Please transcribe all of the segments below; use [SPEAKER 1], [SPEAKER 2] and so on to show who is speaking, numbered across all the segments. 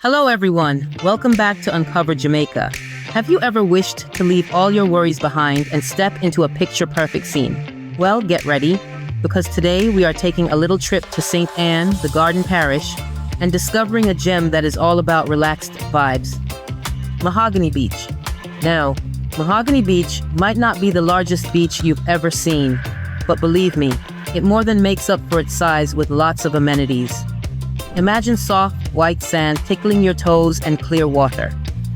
[SPEAKER 1] Hello everyone, welcome back to Uncover Jamaica. Have you ever wished to leave all your worries behind and step into a picture-perfect scene? Well, get ready, because today we are taking a little trip to St. Anne, the Garden Parish, and discovering a gem that is all about relaxed vibes. Mahogany Beach. Now, Mahogany Beach might not be the largest beach you've ever seen, but believe me, it more than makes up for its size with lots of amenities. Imagine soft, white sand tickling your toes and clear water.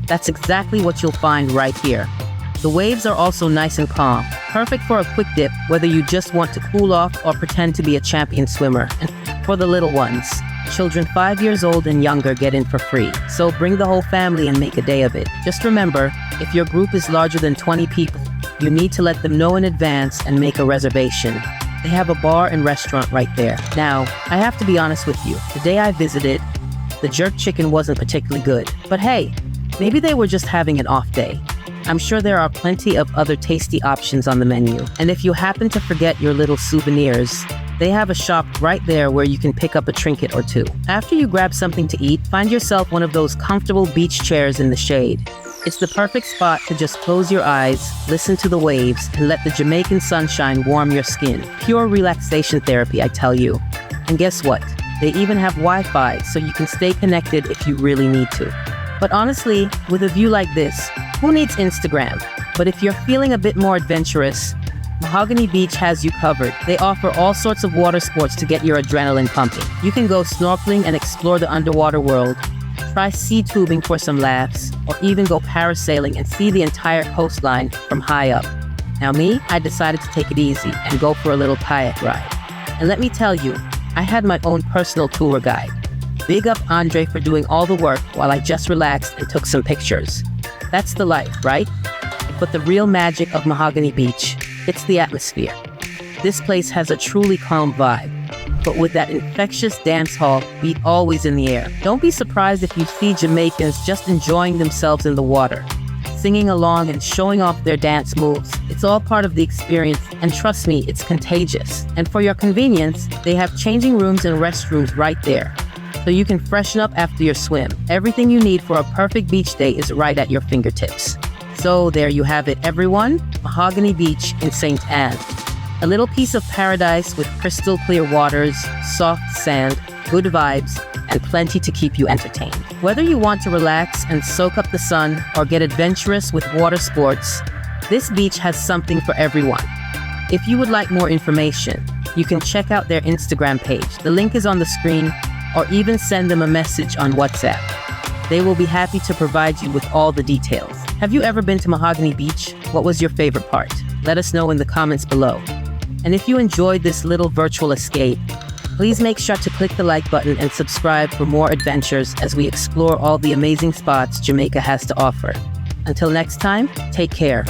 [SPEAKER 1] That's exactly what you'll find right here. The waves are also nice and calm, perfect for a quick dip whether you just want to cool off or pretend to be a champion swimmer. And for the little ones, children 5 years old and younger get in for free, so bring the whole family and make a day of it. Just remember, if your group is larger than 20 people, you need to let them know in advance and make a reservation. They have a bar and restaurant right there. Now, I have to be honest with you. The day I visited, the jerk chicken wasn't particularly good. But hey, maybe they were just having an off day. I'm sure there are plenty of other tasty options on the menu. And if you happen to forget your little souvenirs, they have a shop right there where you can pick up a trinket or two. After you grab something to eat, find yourself one of those comfortable beach chairs in the shade. It's the perfect spot to just close your eyes, listen to the waves, and let the Jamaican sunshine warm your skin. Pure relaxation therapy, I tell you. And guess what? They even have Wi-Fi, so you can stay connected if you really need to. But honestly, with a view like this, who needs Instagram? But if you're feeling a bit more adventurous, Mahogany Beach has you covered. They offer all sorts of water sports to get your adrenaline pumping. You can go snorkeling and explore the underwater world, try sea tubing for some laughs, or even go parasailing and see the entire coastline from high up. Now me, I decided to take it easy and go for a little kayak ride. And let me tell you, I had my own personal tour guide. Big up Andre for doing all the work while I just relaxed and took some pictures. That's the life, right? But the real magic of Mahogany Beach, it's the atmosphere. This place has a truly calm vibe, but with that infectious dancehall beat always in the air. Don't be surprised if you see Jamaicans just enjoying themselves in the water, singing along and showing off their dance moves. It's all part of the experience, and trust me, it's contagious. And for your convenience, they have changing rooms and restrooms right there, so you can freshen up after your swim. Everything you need for a perfect beach day is right at your fingertips. So there you have it, everyone. Mahogany Beach in St. Anne. A little piece of paradise with crystal clear waters, soft sand, good vibes, and plenty to keep you entertained. Whether you want to relax and soak up the sun or get adventurous with water sports, this beach has something for everyone. If you would like more information, you can check out their Instagram page. The link is on the screen, or even send them a message on WhatsApp. They will be happy to provide you with all the details. Have you ever been to Mahogany Beach? What was your favorite part? Let us know in the comments below. And if you enjoyed this little virtual escape, please make sure to click the like button and subscribe for more adventures as we explore all the amazing spots Jamaica has to offer. Until next time, take care.